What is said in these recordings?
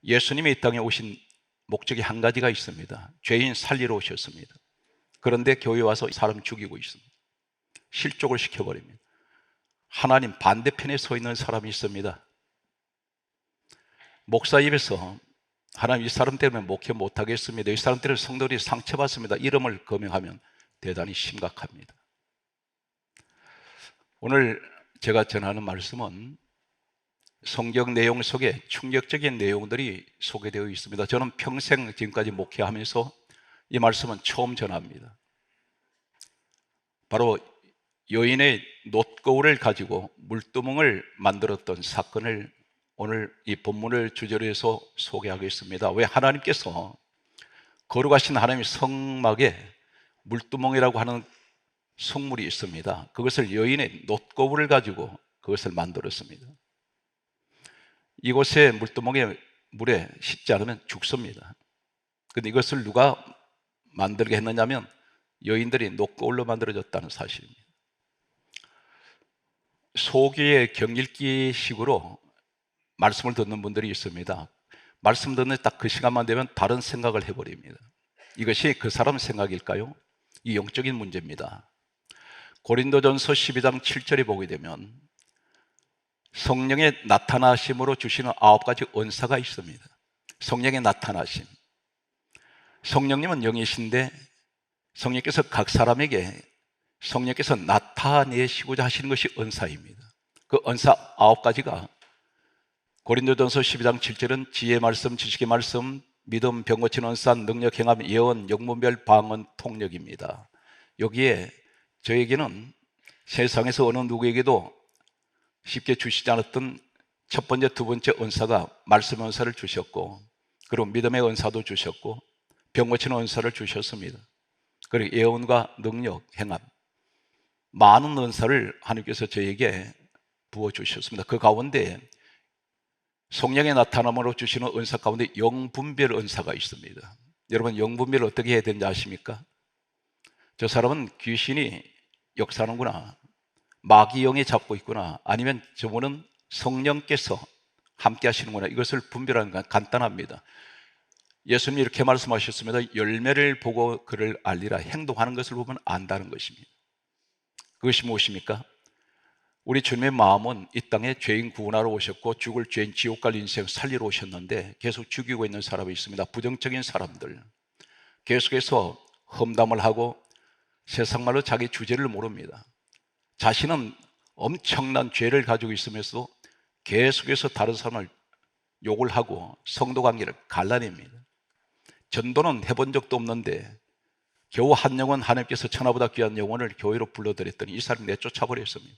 예수님이 이 땅에 오신 목적이 한 가지가 있습니다. 죄인 살리러 오셨습니다. 그런데 교회 와서 사람 죽이고 있습니다. 실족을 시켜버립니다. 하나님 반대편에 서 있는 사람이 있습니다. 목사 입에서 하나님 이 사람 때문에 목회 못하겠습니다, 이 사람 때문에 성도들이 상처받습니다, 이름을 거명하면 대단히 심각합니다. 오늘 제가 전하는 말씀은 성경 내용 속에 충격적인 내용들이 소개되어 있습니다. 저는 평생 지금까지 목회하면서 이 말씀은 처음 전합니다. 바로 여인의 놋거울을 가지고 물두멍을 만들었던 사건을 오늘 이 본문을 주제로 해서 소개하겠습니다. 왜 하나님께서 거룩하신 하나님의 성막에 물두멍이라고 하는 성물이 있습니다. 그것을 여인의 놋거울을 가지고 그것을 만들었습니다. 이곳에 물두멍에 물에 씻지 않으면 죽습니다. 그런데 이것을 누가 만들게 했느냐면 여인들이 놋거울로 만들어졌다는 사실입니다. 소기의 경읽기 식으로 말씀을 듣는 분들이 있습니다. 말씀 듣는 딱 그 시간만 되면 다른 생각을 해버립니다. 이것이 그 사람 생각일까요? 이 영적인 문제입니다. 고린도전서 12장 7절에 보게 되면 성령의 나타나심으로 주시는 9가지 은사가 있습니다. 성령의 나타나심. 성령님은 영이신데 성령께서 각 사람에게 성령께서 나타내시고자 하시는 것이 은사입니다. 그 은사 9가지가 고린도전서 12장 7절은 지혜의 말씀, 지식의 말씀, 믿음, 병 고치는 은사, 능력, 행함, 예언, 영문별, 방언, 통력입니다. 여기에 저에게는 세상에서 어느 누구에게도 쉽게 주시지 않았던 첫 번째, 두 번째 은사가 말씀의 은사를 주셨고, 그리고 믿음의 은사도 주셨고, 병 고치는 은사를 주셨습니다. 그리고 예언과 능력, 행함, 많은 은사를 하나님께서 저에게 부어주셨습니다. 그 가운데 성령의 나타남으로 주시는 은사 가운데 영분별 은사가 있습니다. 여러분, 영분별을 어떻게 해야 되는지 아십니까? 저 사람은 귀신이 역사하는구나, 마귀 영이 잡고 있구나, 아니면 저분은 성령께서 함께 하시는구나, 이것을 분별하는 건 간단합니다. 예수님이 이렇게 말씀하셨습니다. 열매를 보고 그를 알리라. 행동하는 것을 보면 안다는 것입니다. 그것이 무엇입니까? 우리 주님의 마음은 이 땅에 죄인 구원하러 오셨고 죽을 죄인 지옥 갈 인생 살리러 오셨는데 계속 죽이고 있는 사람이 있습니다. 부정적인 사람들, 계속해서 험담을 하고 세상 말로 자기 주제를 모릅니다. 자신은 엄청난 죄를 가지고 있으면서도 계속해서 다른 사람을 욕을 하고 성도 관계를 갈라냅니다. 전도는 해본 적도 없는데 겨우 한 영혼, 하나님께서 천하보다 귀한 영혼을 교회로 불러들였더니 이 사람이 내쫓아버렸습니다.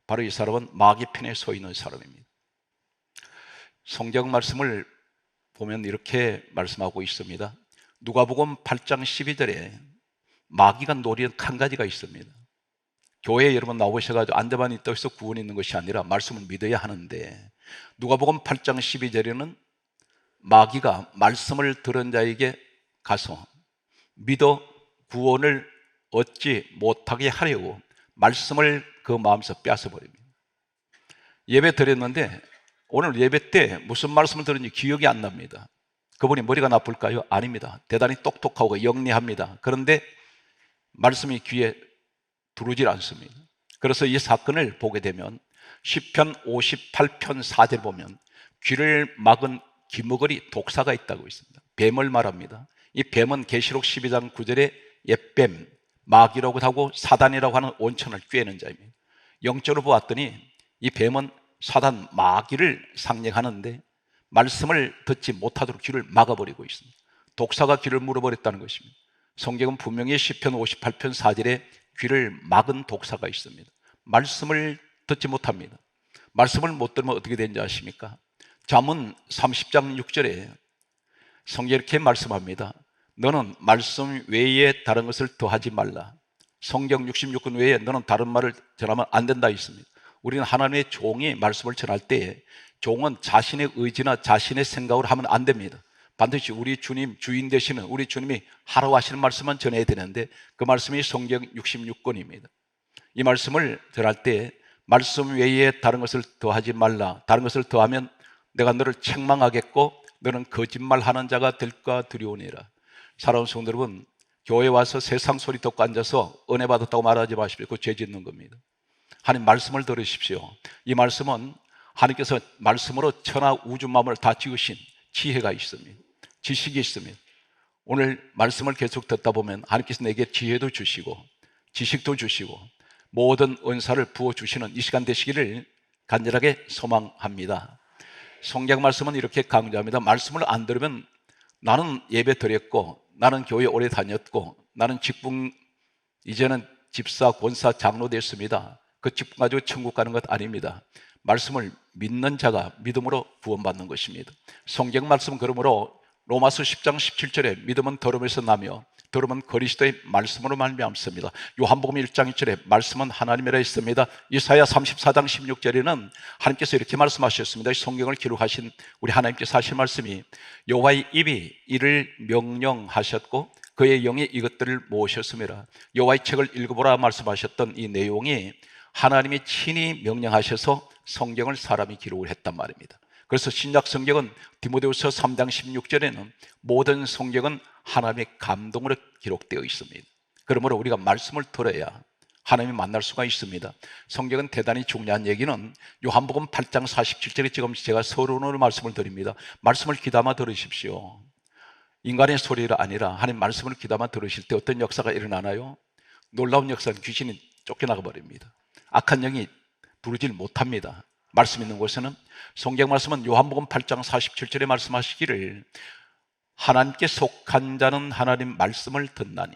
바로 이 사람은 마귀 편에 서 있는 사람입니다. 성경 말씀을 보면 이렇게 말씀하고 있습니다. 누가복음 8장 12절에 마귀가 노리는 한 가지가 있습니다. 교회에 여러분 나오셔가지고 안대만 있다고 해서 구원이 있는 것이 아니라 말씀을 믿어야 하는데, 누가복음 8장 12절에는 마귀가 말씀을 들은 자에게 가서 믿어 구원을 얻지 못하게 하려고 말씀을 그 마음에서 빼앗아버립니다. 예배 드렸는데 오늘 예배 때 무슨 말씀을 들었는지 기억이 안 납니다. 그분이 머리가 나쁠까요? 아닙니다. 대단히 똑똑하고 영리합니다. 그런데 말씀이 귀에 들어오질 않습니다. 그래서 이 사건을 보게 되면 시편 58편 4절 보면 귀를 막은 기머거리 독사가 있다고 있습니다. 뱀을 말합니다. 이 뱀은 계시록 12장 9절에 옛뱀, 마귀라고 하고 사단이라고 하는 온천을 꿰는 자입니다. 영적으로 보았더니 이 뱀은 사단 마귀를 상징하는데 말씀을 듣지 못하도록 귀를 막아버리고 있습니다. 독사가 귀를 물어버렸다는 것입니다. 성경은 분명히 시편 58편 4절에 귀를 막은 독사가 있습니다. 말씀을 듣지 못합니다. 말씀을 못 들으면 어떻게 되는지 아십니까? 잠언 30장 6절에 성경이 이렇게 말씀합니다. 너는 말씀 외에 다른 것을 더하지 말라. 성경 66권 외에 너는 다른 말을 전하면 안 된다 있습니다. 우리는 하나님의 종이 말씀을 전할 때에 종은 자신의 의지나 자신의 생각으로 하면 안 됩니다. 반드시 우리 주님, 주인 되시는 우리 주님이 하라고 하시는 말씀만 전해야 되는데 그 말씀이 성경 66권입니다. 이 말씀을 전할 때 말씀 외에 다른 것을 더하지 말라. 다른 것을 더하면 내가 너를 책망하겠고 너는 거짓말하는 자가 될까 두려우니라. 사랑하는 성도 여러분, 교회 와서 세상 소리 듣고 앉아서 은혜 받았다고 말하지 마십시오. 그거 죄 짓는 겁니다. 하나님 말씀을 들으십시오. 이 말씀은 하나님께서 말씀으로 천하 우주 만물을 다 지으신 지혜가 있습니다. 지식이 있습니다. 오늘 말씀을 계속 듣다 보면 하나님께서 내게 지혜도 주시고 지식도 주시고 모든 은사를 부어주시는 이 시간 되시기를 간절하게 소망합니다. 성경 말씀은 이렇게 강조합니다. 말씀을 안 들으면 나는 예배 드렸고 나는 교회 오래 다녔고 나는 직분 이제는 집사, 권사, 장로 됐습니다. 그 직분 가지고 천국 가는 것 아닙니다. 말씀을 믿는 자가 믿음으로 구원받는 것입니다. 성경 말씀 그러므로 로마서 10장 17절에 믿음은 들음에서 나며 들음은 그리스도의 말씀으로 말미암습니다. 요한복음 1장 1절에 말씀은 하나님이라 했습니다. 이사야 34장 16절에는 하나님께서 이렇게 말씀하셨습니다. 성경을 기록하신 우리 하나님께서 하신 말씀이 여호와의 입이 이를 명령하셨고 그의 영이 이것들을 모으셨습니다. 여호와의 책을 읽어보라 말씀하셨던 이 내용이 하나님이 친히 명령하셔서 성경을 사람이 기록을 했단 말입니다. 그래서 신약 성경은 디모데후서 3장 16절에는 모든 성경은 하나님의 감동으로 기록되어 있습니다. 그러므로 우리가 말씀을 들어야 하나님을 만날 수가 있습니다. 성경은 대단히 중요한 얘기는 요한복음 8장 47절에 지금 제가 서론으로 말씀을 드립니다. 말씀을 귀담아 들으십시오. 인간의 소리가 아니라 하나님 말씀을 귀담아 들으실 때 어떤 역사가 일어나나요? 놀라운 역사는 귀신이 쫓겨나가 버립니다. 악한 영이 부르질 못합니다. 말씀 있는 곳에는 성경 말씀은 요한복음 8장 47절에 말씀하시기를 하나님께 속한 자는 하나님 말씀을 듣나니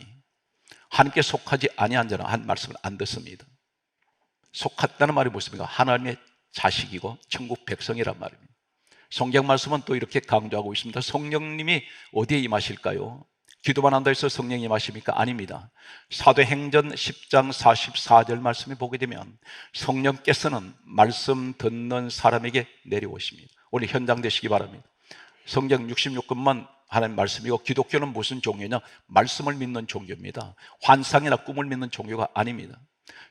하나님께 속하지 아니한 자는 한 말씀을 안 듣습니다. 속았다는 말이 무엇입니까? 하나님의 자식이고 천국 백성이란 말입니다. 성경 말씀은 또 이렇게 강조하고 있습니다. 성령님이 어디에 임하실까요? 기도만 한다 해서 성령이 임하십니까? 아닙니다. 사도행전 10장 44절 말씀에 보게 되면 성령께서는 말씀 듣는 사람에게 내려오십니다. 오늘 현장 되시기 바랍니다. 성경 66권만 하나님 말씀이고 기독교는 무슨 종교냐? 말씀을 믿는 종교입니다. 환상이나 꿈을 믿는 종교가 아닙니다.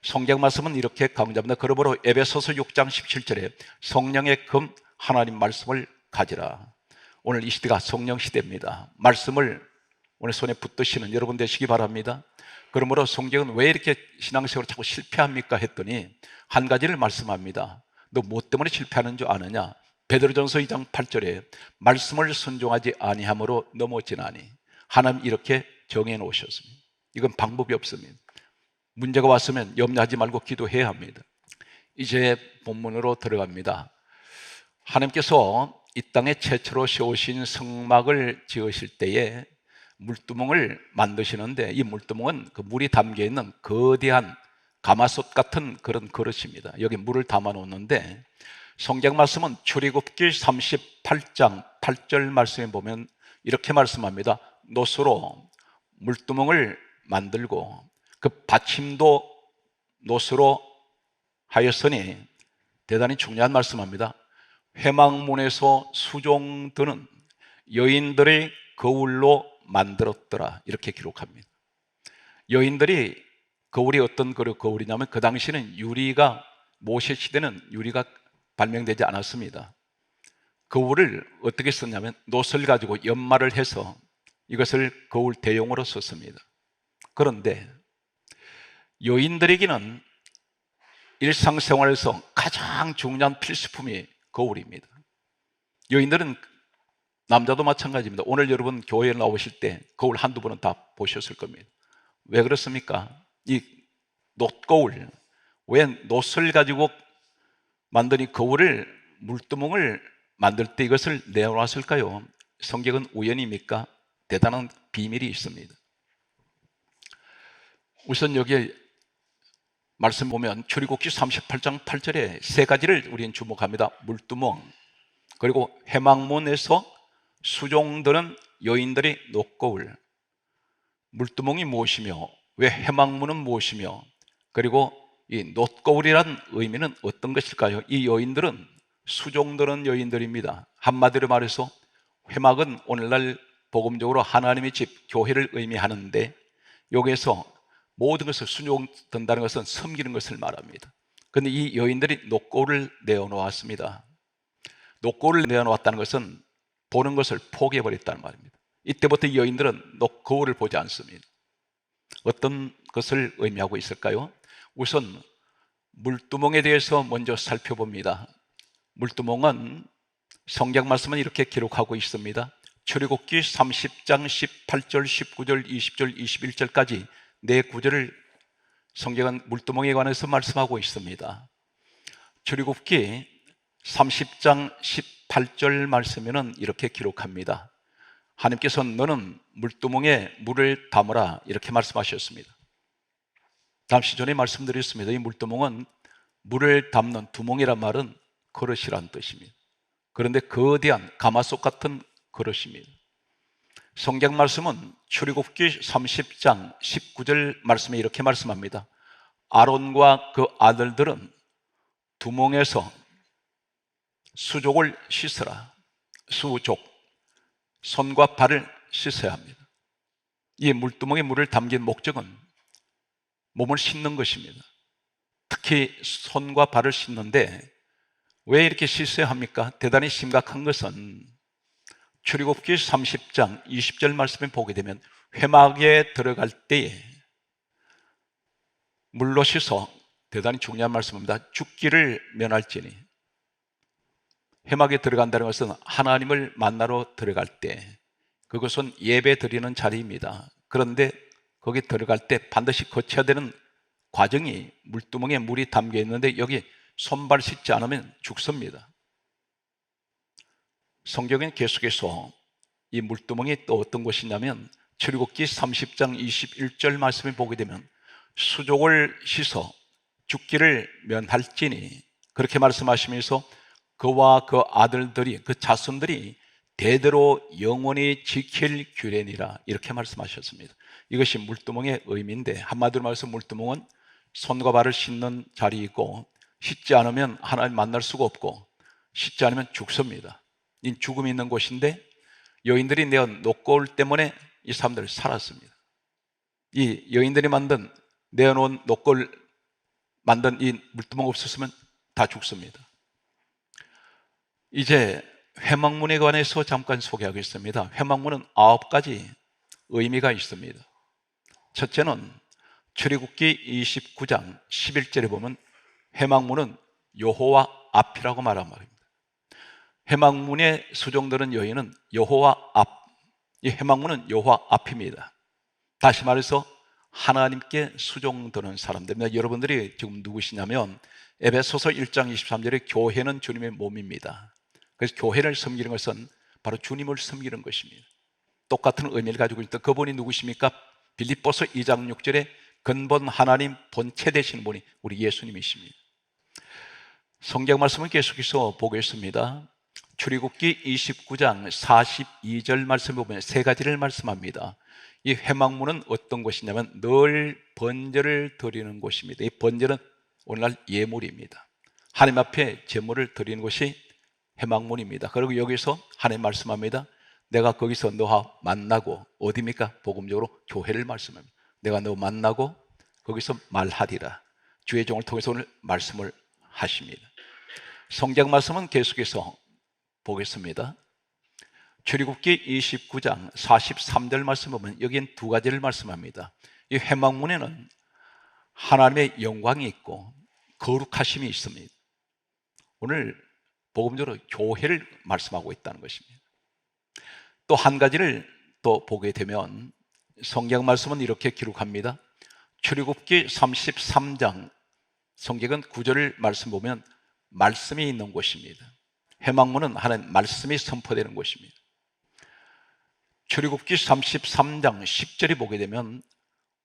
성경 말씀은 이렇게 강조합니다. 그러므로 에베소서 6장 17절에 성령의 금 하나님 말씀을 가지라. 오늘 이 시대가 성령 시대입니다. 말씀을 오늘 손에 붙드시는 여러분 되시기 바랍니다. 그러므로 성경은 왜 이렇게 신앙생활을 자꾸 실패합니까? 했더니 한 가지를 말씀합니다. 너 뭐 때문에 실패하는 줄 아느냐? 베드로전서 2장 8절에 말씀을 순종하지 아니함으로 넘어지나니 하나님 이렇게 정해 놓으셨습니다. 이건 방법이 없습니다. 문제가 왔으면 염려하지 말고 기도해야 합니다. 이제 본문으로 들어갑니다. 하나님께서 이 땅에 최초로 세우신 성막을 지으실 때에 물두멍을 만드시는데 이 물두멍은 그 물이 담겨있는 거대한 가마솥 같은 그런 그릇입니다. 여기 물을 담아 놓는데 성경 말씀은 출애굽기 38장 8절 말씀에 보면 이렇게 말씀합니다. 놋으로 물두멍을 만들고 그 받침도 놋으로 하였으니 대단히 중요한 말씀합니다. 회막문에서 수종드는 여인들의 거울로 만들었더라 이렇게 기록합니다. 여인들이 거울이 어떤 거울이냐면 그 당시에는 유리가 모세 시대는 유리가 발명되지 않았습니다. 거울을 어떻게 썼냐면 놋을 가지고 연마를 해서 이것을 거울 대용으로 썼습니다. 그런데 여인들에게는 일상생활에서 가장 중요한 필수품이 거울입니다. 여인들은 남자도 마찬가지입니다. 오늘 여러분 교회에 나오실 때 거울 한두 번은 다 보셨을 겁니다. 왜 그렇습니까? 이 놋거울, 왜 놋을 가지고 만든 이 거울을 물두멍을 만들 때 이것을 내어놨을까요? 성경은 우연입니까? 대단한 비밀이 있습니다. 우선 여기에 말씀 보면 출애굽기 38장 8절에 세 가지를 우리는 주목합니다. 물두멍, 그리고 회막문에서 수종드는 여인들의 놋거울. 물두멍이 무엇이며 왜 회막문은 무엇이며 그리고 이 놋거울이란 의미는 어떤 것일까요? 이 여인들은 수종드는 여인들입니다. 한마디로 말해서 회막은 오늘날 복음적으로 하나님의 집, 교회를 의미하는데 여기에서 모든 것을 수종든다는 것은 섬기는 것을 말합니다. 그런데 이 여인들이 놋거울을 내어놓았습니다. 놋거울을 내어놓았다는 것은 보는 것을 포기해버렸다는 말입니다. 이때부터 여인들은 거울을 보지 않습니다. 어떤 것을 의미하고 있을까요? 우선 물두멍에 대해서 먼저 살펴봅니다. 물두멍은 성경 말씀은 이렇게 기록하고 있습니다. 출애굽기 30장 18절, 19절, 20절, 21절까지 네 구절을 성경은 물두멍에 관해서 말씀하고 있습니다. 출애굽기 30장 18절 말씀에는 이렇게 기록합니다. 하나님께서 너는 물두멍에 물을 담으라 이렇게 말씀하셨습니다. 잠시 전에 말씀드렸습니다. 이 물두멍은 물을 담는 두멍이란 말은 그릇이란 뜻입니다. 그런데 거대한 가마솥 같은 그릇입니다. 성경 말씀은 출애굽기 30장 19절 말씀에 이렇게 말씀합니다. 아론과 그 아들들은 두멍에서 수족을 씻으라. 수족, 손과 발을 씻어야 합니다. 이 물두멍에 물을 담긴 목적은 몸을 씻는 것입니다. 특히 손과 발을 씻는데 왜 이렇게 씻어야 합니까? 대단히 심각한 것은 출애굽기 30장 20절 말씀에 보게 되면 회막에 들어갈 때에 물로 씻어, 대단히 중요한 말씀입니다. 죽기를 면할지니, 회막에 들어간다는 것은 하나님을 만나러 들어갈 때 그것은 예배 드리는 자리입니다. 그런데 거기 들어갈 때 반드시 거쳐야 되는 과정이 물두멍에 물이 담겨 있는데 여기 손발 씻지 않으면 죽습니다. 성경은 계속해서 이 물두멍이 또 어떤 것이냐면 출애굽기 30장 21절 말씀을 보게 되면 수족을 씻어 죽기를 면할지니 그렇게 말씀하시면서 그와 그 아들들이 그 자손들이 대대로 영원히 지킬 규례니라 이렇게 말씀하셨습니다. 이것이 물두멍의 의미인데 한마디로 말해서 물두멍은 손과 발을 씻는 자리이고 씻지 않으면 하나님 만날 수가 없고 씻지 않으면 죽습니다. 이 죽음이 있는 곳인데 여인들이 내온 녹거울 때문에 이 사람들 살았습니다. 이 여인들이 내어놓은 녹거울 만든 이 물두멍 없었으면 다 죽습니다. 이제 회막문에 관해서 잠깐 소개하겠습니다. 회막문은 9가지 의미가 있습니다. 첫째는 출애굽기 29장 11절에 보면 회막문은 여호와 앞이라고 말한 말입니다. 회막문에 수종드는 여인은 여호와 앞, 이 회막문은 여호와 앞입니다. 다시 말해서 하나님께 수종드는 사람들입니다. 여러분들이 지금 누구시냐면 에베소서 1장 23절에 교회는 주님의 몸입니다. 그래서 교회를 섬기는 것은 바로 주님을 섬기는 것입니다. 똑같은 의미를 가지고 있다. 그분이 누구십니까? 빌립보서 2장 6절에 근본 하나님 본체 되시는 분이 우리 예수님이십니다. 성경 말씀을 계속해서 보겠습니다. 출애굽기 29장 42절 말씀을 보면 세 가지를 말씀합니다. 이 회막문은 어떤 곳이냐면 늘 번제를 드리는 곳입니다. 이 번제는 오늘날 예물입니다. 하나님 앞에 제물을 드리는 곳이 회막문입니다. 그리고 여기서 하나님 말씀합니다. 내가 거기서 너와 만나고, 어디입니까? 복음적으로 교회를 말씀합니다. 내가 너 만나고 거기서 말하리라. 주의 종을 통해서 오늘 말씀을 하십니다. 성경 말씀은 계속해서 보겠습니다. 출애굽기 29장 43절 말씀 보면 여기엔 두 가지를 말씀합니다. 이 회막문에는 하나님의 영광이 있고 거룩하심이 있습니다. 오늘 복음적으로 교회를 말씀하고 있다는 것입니다. 또 한 가지를 또 보게 되면 성경 말씀은 이렇게 기록합니다. 출애굽기 33장 성경은 9절 말씀 보면 말씀이 있는 곳입니다. 회막문은 하나님 말씀이 선포되는 곳입니다. 출애굽기 33장 10절에 보게 되면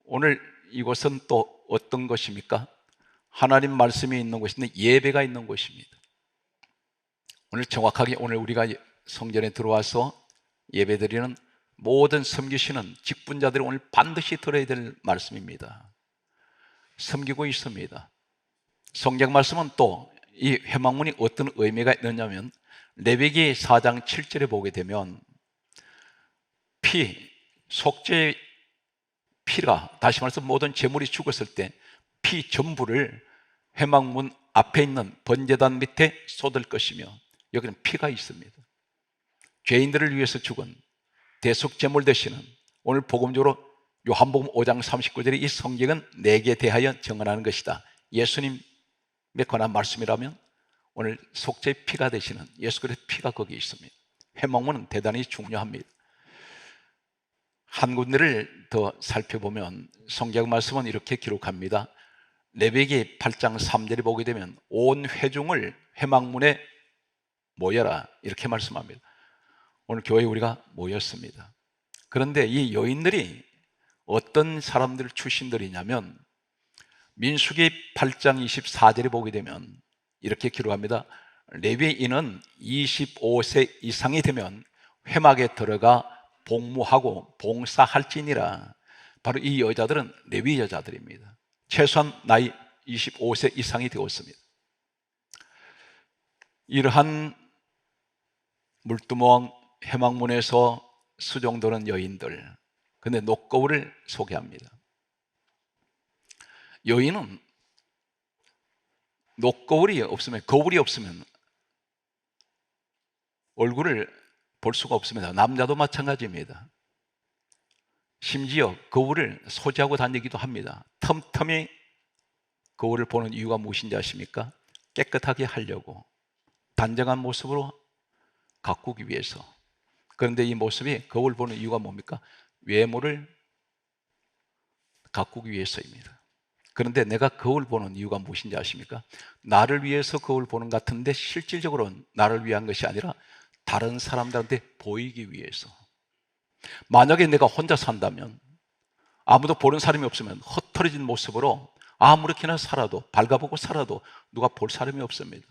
오늘 이곳은 또 어떤 것입니까? 하나님 말씀이 있는 곳인데 예배가 있는 곳입니다. 오늘 정확하게 오늘 우리가 성전에 들어와서 예배드리는 모든 섬기시는 직분자들이 오늘 반드시 들어야 될 말씀입니다. 섬기고 있습니다. 성경 말씀은 또 이 회막문이 어떤 의미가 있느냐면 레위기 4장 7절에 보게 되면 속죄의 피가, 다시 말해서 모든 제물이 죽었을 때 피 전부를 회막문 앞에 있는 번제단 밑에 쏟을 것이며 여기는 피가 있습니다. 죄인들을 위해서 죽은 대속제물 되시는, 오늘 복음적으로 요한복음 5장 39절에 이 성경은 내게 대하여 증언하는 것이다, 예수님의 권한 말씀이라면 오늘 속죄의 피가 되시는 예수 그리스도의 피가 거기 있습니다. 회막문은 대단히 중요합니다. 한 군데를 더 살펴보면 성경 말씀은 이렇게 기록합니다. 레위기 8장 3절에 보게 되면 온 회중을 회막문에 모여라, 이렇게 말씀합니다. 오늘 교회에 우리가 모였습니다. 그런데 이 여인들이 어떤 사람들 출신들이냐면 민수기 8장 24절에 보게 되면 이렇게 기록합니다. 레위인은 25세 이상이 되면 회막에 들어가 복무하고 봉사할지니라. 바로 이 여자들은 레위 여자들입니다. 최소한 나이 25세 이상이 되었습니다. 이러한 물두멍 회막문에서 수종도는 여인들, 근데 녹거울을 소개합니다. 여인은 녹거울이 없으면, 거울이 없으면 얼굴을 볼 수가 없습니다. 남자도 마찬가지입니다. 심지어 거울을 소지하고 다니기도 합니다. 틈틈이 거울을 보는 이유가 무엇인지 아십니까? 깨끗하게 하려고, 단정한 모습으로 가꾸기 위해서. 그런데 이 모습이, 거울 보는 이유가 뭡니까? 외모를 가꾸기 위해서입니다. 그런데 내가 거울 보는 이유가 무엇인지 아십니까? 나를 위해서 거울 보는 것 같은데 실질적으로 나를 위한 것이 아니라 다른 사람들한테 보이기 위해서. 만약에 내가 혼자 산다면, 아무도 보는 사람이 없으면 흩어진 모습으로 아무렇게나 살아도, 발가벗고 살아도 누가 볼 사람이 없습니다.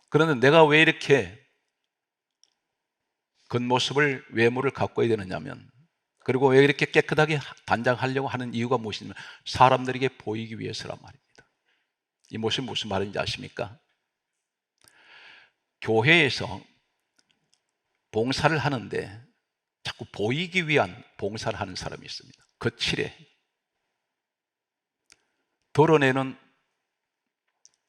그런데 내가 왜 이렇게 겉모습을, 외모를 가꿔야 되느냐면, 그리고 왜 이렇게 깨끗하게 단장하려고 하는 이유가 무엇이냐면 사람들에게 보이기 위해서란 말입니다. 이 모습이 무슨 말인지 아십니까? 교회에서 봉사를 하는데 자꾸 보이기 위한 봉사를 하는 사람이 있습니다. 거칠해 드러내는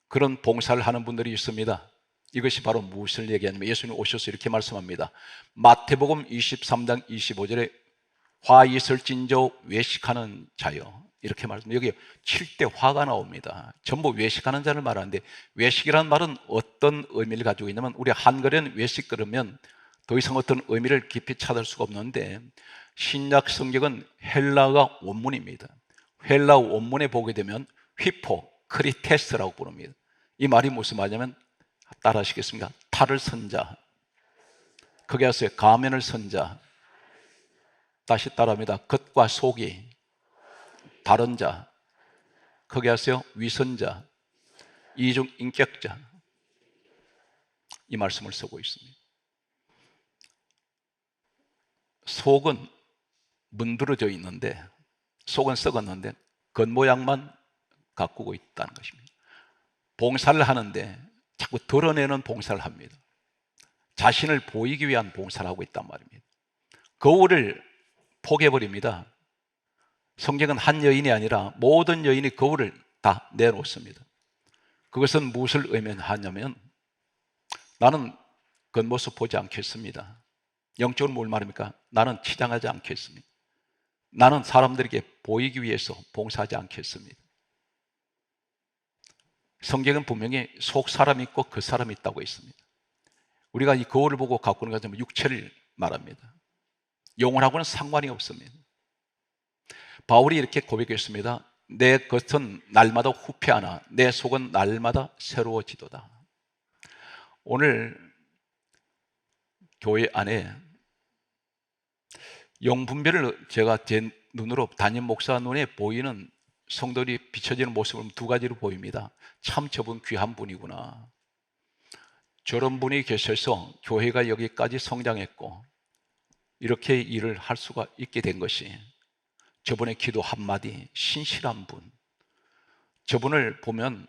그런 봉사를 하는 분들이 있습니다. 이것이 바로 무엇을 얘기하냐면, 예수님 오셔서 이렇게 말씀합니다. 마태복음 23장 25절에 화 있을진저 외식하는 자요, 이렇게 말씀합니다. 여기 7대 화가 나옵니다. 전부 외식하는 자를 말하는데, 외식이라는 말은 어떤 의미를 가지고 있냐면, 우리 한글은 외식 그러면 더 이상 어떤 의미를 깊이 찾을 수가 없는데, 신약 성경은 헬라어 원문입니다. 헬라어 원문에 보게 되면 휘포 크리테스라고 부릅니다. 이 말이 무슨 말이냐면, 따라 하시겠습니까? 탈을 선 자, 거기 하세요. 가면을 선 자. 다시 따라합니다. 겉과 속이 다른 자, 거기 하세요. 위선자, 이중 인격자. 이 말씀을 쓰고 있습니다. 속은 문드러져 있는데, 속은 썩었는데 겉모양만 가꾸고 있다는 것입니다. 봉사를 하는데 자꾸 드러내는 봉사를 합니다. 자신을 보이기 위한 봉사를 하고 있단 말입니다. 거울을 포개버립니다. 성경은 한 여인이 아니라 모든 여인이 거울을 다 내놓습니다. 그것은 무엇을 의미하냐면, 나는 겉모습 보지 않겠습니다. 영적으로 뭘 말합니까? 나는 치장하지 않겠습니다. 나는 사람들에게 보이기 위해서 봉사하지 않겠습니다. 성경은 분명히 속 사람이 있고 그 사람이 있다고 했습니다. 우리가 이 거울을 보고 가꾸는 것은 육체를 말합니다. 영혼하고는 상관이 없습니다. 바울이 이렇게 고백했습니다. 내 겉은 날마다 후패하나 내 속은 날마다 새로워지도다. 오늘 교회 안에 영분별을 제가 제 눈으로, 담임 목사 눈에 보이는 성도들이 비춰지는 모습은 두 가지로 보입니다. 참 저분 귀한 분이구나, 저런 분이 계셔서 교회가 여기까지 성장했고 이렇게 일을 할 수가 있게 된 것이, 저분의 기도 한마디, 신실한 분, 저분을 보면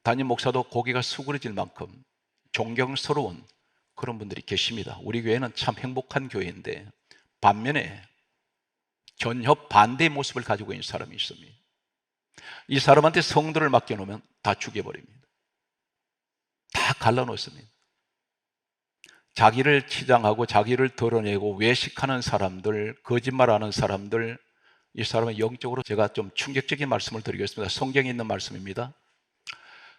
담임 목사도 고개가 수그러질 만큼 존경스러운 그런 분들이 계십니다. 우리 교회는 참 행복한 교회인데, 반면에 전혀 반대의 모습을 가지고 있는 사람이 있습니다. 이 사람한테 성도를 맡겨놓으면 다 죽여버립니다. 다 갈라놓습니다. 자기를 치장하고 자기를 드러내고 외식하는 사람들, 거짓말하는 사람들, 이 사람은 영적으로 제가 좀 충격적인 말씀을 드리겠습니다. 성경에 있는 말씀입니다.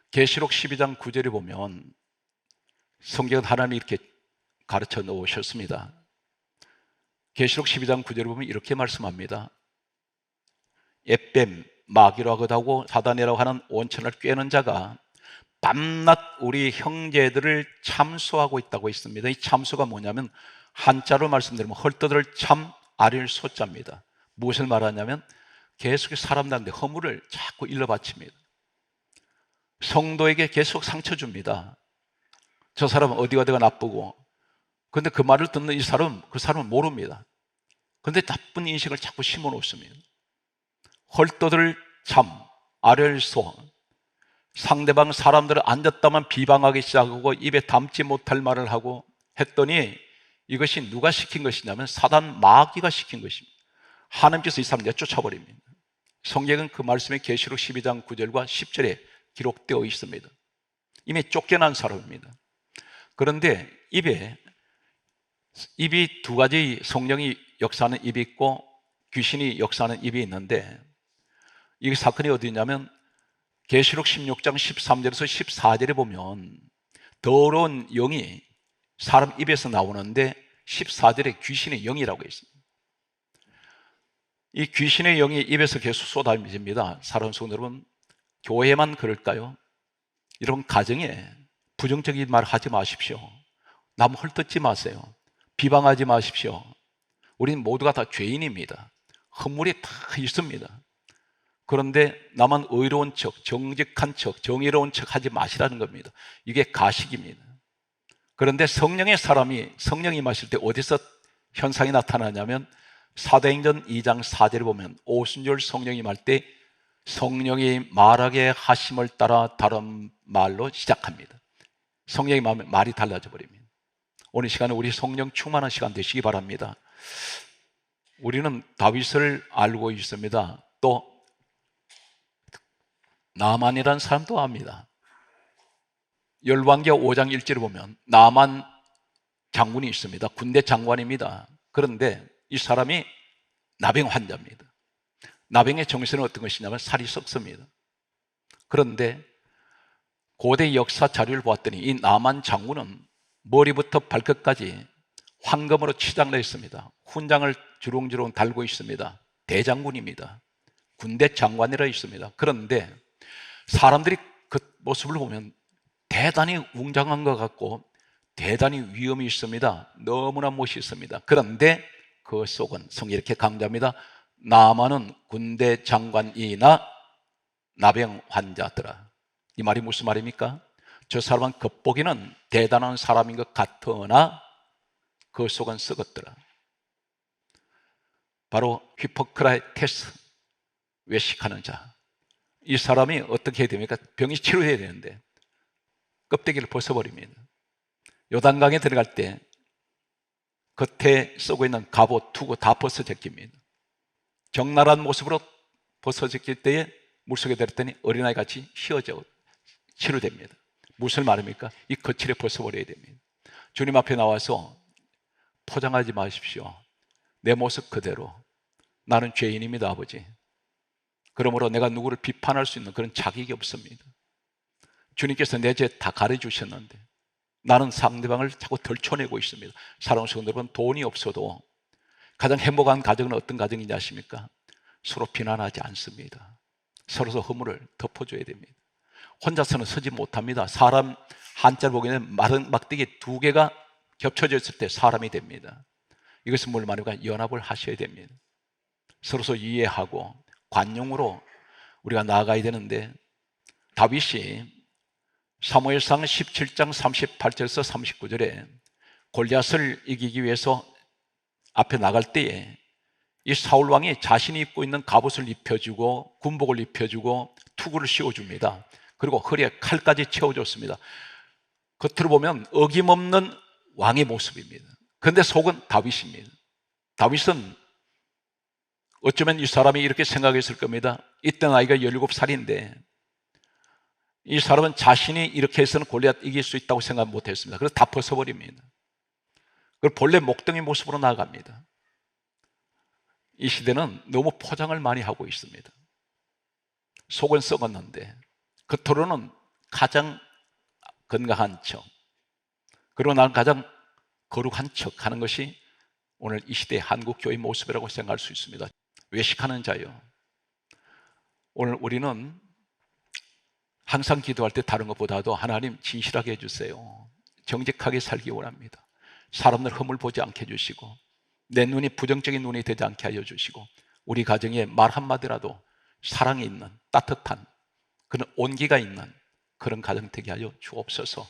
계시록 12장 9절에 보면 성경은 하나님이 이렇게 가르쳐 놓으셨습니다. 계시록 12장 9절에 보면 이렇게 말씀합니다. 에뱀, 마귀라고 하고 사단이라고 하는 온천을 꿰는 자가 밤낮 우리 형제들을 참소하고 있다고 있습니다. 이 참소가 뭐냐면 한자로 말씀드리면 헐떠들 참 아릴 소자입니다. 무엇을 말하냐면 계속 사람들한테 허물을 자꾸 일러바칩니다. 성도에게 계속 상처 줍니다. 저 사람은 어디가 나쁘고, 근데 그 말을 듣는 이 사람은 그 사람은 모릅니다. 근데 나쁜 인식을 자꾸 심어 놓습니다. 헐떠들 참 아렐소, 상대방 사람들을 앉았다만 비방하기 시작하고 입에 담지 못할 말을 하고 했더니 이것이 누가 시킨 것이냐면 사단 마귀가 시킨 것입니다. 하나님께서 이 사람 내쫓아버립니다. 성경은 그 말씀에 계시록 12장 9절과 10절에 기록되어 있습니다. 이미 쫓겨난 사람입니다. 그런데 입이 두 가지, 성령이 역사하는 입이 있고 귀신이 역사하는 입이 있는데, 이 사건이 어디 있냐면 계시록 16장 13절에서 14절에 보면 더러운 영이 사람 입에서 나오는데 14절에 귀신의 영이라고 있습니다. 이 귀신의 영이 입에서 계속 쏟아집니다. 사랑하는 성도 여러분, 교회만 그럴까요? 여러분, 가정에 부정적인 말 하지 마십시오. 남 헐뜯지 마세요. 비방하지 마십시오. 우리는 모두가 다 죄인입니다. 허물이 다 있습니다. 그런데 나만 의로운 척, 정직한 척, 정의로운 척 하지 마시라는 겁니다. 이게 가식입니다. 그런데 성령이 마실 때 어디서 현상이 나타나냐면 사도행전 2장 4절에 보면 오순절 성령이 말 때 성령이 말하게 하심을 따라 다른 말로 시작합니다. 성령이 말이 달라져 버립니다. 오늘 시간에 우리 성령 충만한 시간 되시기 바랍니다. 우리는 다윗을 알고 있습니다. 또 나만이라는 사람도 압니다. 열왕기하 5장 1절에 보면 나만 장군이 있습니다. 군대 장관입니다. 그런데 이 사람이 나병 환자입니다. 나병의 정신은 어떤 것이냐면 살이 썩습니다. 그런데 고대 역사 자료를 보았더니 이 나만 장군은 머리부터 발끝까지 황금으로 치장을 했습니다. 훈장을 주렁주렁 달고 있습니다. 대장군입니다. 군대 장관이라 있습니다. 그런데 사람들이 그 모습을 보면 대단히 웅장한 것 같고 대단히 위험이 있습니다. 너무나 멋있습니다. 그런데 그 속은 성경이 이렇게 강조합니다. 나만은 군대 장관이나 나병 환자더라. 이 말이 무슨 말입니까? 저 사람은 겉보기는 대단한 사람인 것 같으나 그 속은 썩었더라. 바로 히포크라테스, 외식하는 자. 이 사람이 어떻게 해야 됩니까? 병이 치료해야 되는데 껍데기를 벗어버립니다. 요단강에 들어갈 때 겉에 쓰고 있는 갑옷, 투구 다 벗어제낍니다. 적나라한 모습으로 벗어제낄 때에 물속에 들었더니 어린아이 같이 휘어져 치료됩니다. 무슨 말입니까? 이 거칠에 벗어버려야 됩니다. 주님 앞에 나와서 포장하지 마십시오. 내 모습 그대로. 나는 죄인입니다, 아버지. 그러므로 내가 누구를 비판할 수 있는 그런 자격이 없습니다. 주님께서 내 죄 다 가려주셨는데 나는 상대방을 자꾸 덜쳐내고 있습니다. 사랑하는 성도 여러분, 돈이 없어도 가장 행복한 가정은 어떤 가정인지 아십니까? 서로 비난하지 않습니다. 서로 허물을 덮어줘야 됩니다. 혼자서는 서지 못합니다. 사람 한자를 보기에는 마른 막대기 두 개가 겹쳐져 있을 때 사람이 됩니다. 이것은 뭘 말입니까? 연합을 하셔야 됩니다. 서로 이해하고 관용으로 우리가 나아가야 되는데, 다윗이 사무엘상 17장 38절에서 39절에 골리앗을 이기기 위해서 앞에 나갈 때에 이 사울 왕이 자신이 입고 있는 갑옷을 입혀주고 군복을 입혀주고 투구를 씌워줍니다. 그리고 허리에 칼까지 채워줬습니다. 겉으로 보면 어김없는 왕의 모습입니다. 그런데 속은 다윗입니다. 다윗은 어쩌면 이 사람이 이렇게 생각했을 겁니다. 이때 나이가 17살인데 이 사람은 자신이 이렇게 해서는 골리앗 이길 수 있다고 생각 못했습니다. 그래서 다 벗어버립니다. 그걸 본래 목동의 모습으로 나아갑니다. 이 시대는 너무 포장을 많이 하고 있습니다. 속은 썩었는데 겉으로는 가장 건강한 척, 그리고 나는 가장 거룩한 척 하는 것이 오늘 이 시대의 한국교회의 모습이라고 생각할 수 있습니다. 외식하는 자요. 오늘 우리는 항상 기도할 때 다른 것보다도 하나님 진실하게 해주세요. 정직하게 살기 원합니다. 사람들 흠을 보지 않게 해주시고 내 눈이 부정적인 눈이 되지 않게 하여 주시고 우리 가정에 말 한마디라도 사랑이 있는 따뜻한 그런 온기가 있는 그런 가정 되게 하여 주옵소서.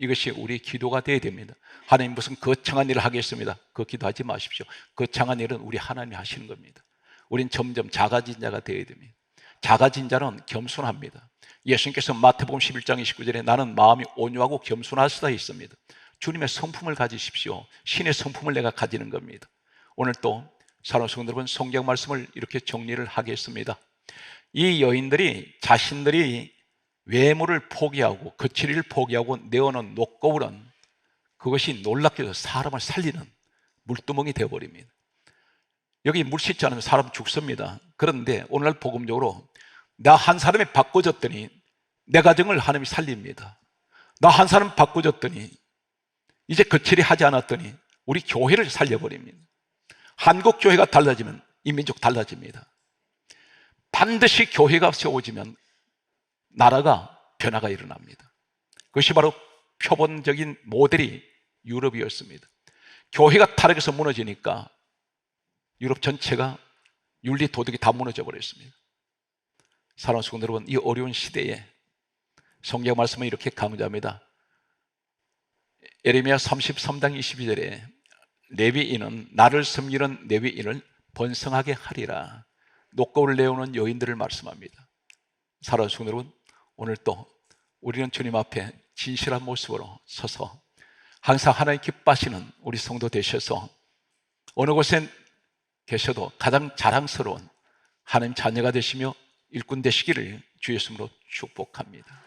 이것이 우리 기도가 되어야 됩니다. 하나님 무슨 거창한 일을 하겠습니다. 그 기도하지 마십시오. 거창한 일은 우리 하나님이 하시는 겁니다. 우린 점점 작아진 자가 되어야 됩니다. 작아진 자는 겸손합니다. 예수님께서 마태복음 11장 29절에 나는 마음이 온유하고 겸손하시다 했습니다. 주님의 성품을 가지십시오. 신의 성품을 내가 가지는 겁니다. 오늘 또 사랑하는 성도 여러분, 성경 말씀을 이렇게 정리를 하겠습니다. 이 여인들이 자신들이 외모를 포기하고 거칠이를 포기하고 내어놓은 녹거울은 그것이 놀랍게도 사람을 살리는 물두멍이 되어버립니다. 여기 물 씻지 않으면 사람 죽습니다. 그런데 오늘날 복음적으로 나 한 사람이 바꿔줬더니 내 가정을 하나님이 살립니다. 나 한 사람 바꿔줬더니 이제 거칠이 하지 않았더니 우리 교회를 살려버립니다. 한국 교회가 달라지면 이 민족 달라집니다. 반드시 교회가 세워지면 나라가 변화가 일어납니다. 그것이 바로 표본적인 모델이 유럽이었습니다. 교회가 타락해서 무너지니까 유럽 전체가 윤리 도덕이 다 무너져 버렸습니다. 사랑하는 성도 여러분, 이 어려운 시대에 성경 말씀은 이렇게 강조합니다. 예레미야 33장 22절에 레위인은 나를 섬기는 레위인을 번성하게 하리라. 녹거울을 내오는 여인들을 말씀합니다. 사랑하는 성도 여러분, 오늘 또 우리는 주님 앞에 진실한 모습으로 서서 항상 하나님 기뻐하시는 우리 성도 되셔서 어느 곳에 계셔도 가장 자랑스러운 하나님 자녀가 되시며 일꾼 되시기를 주 예수님으로 축복합니다.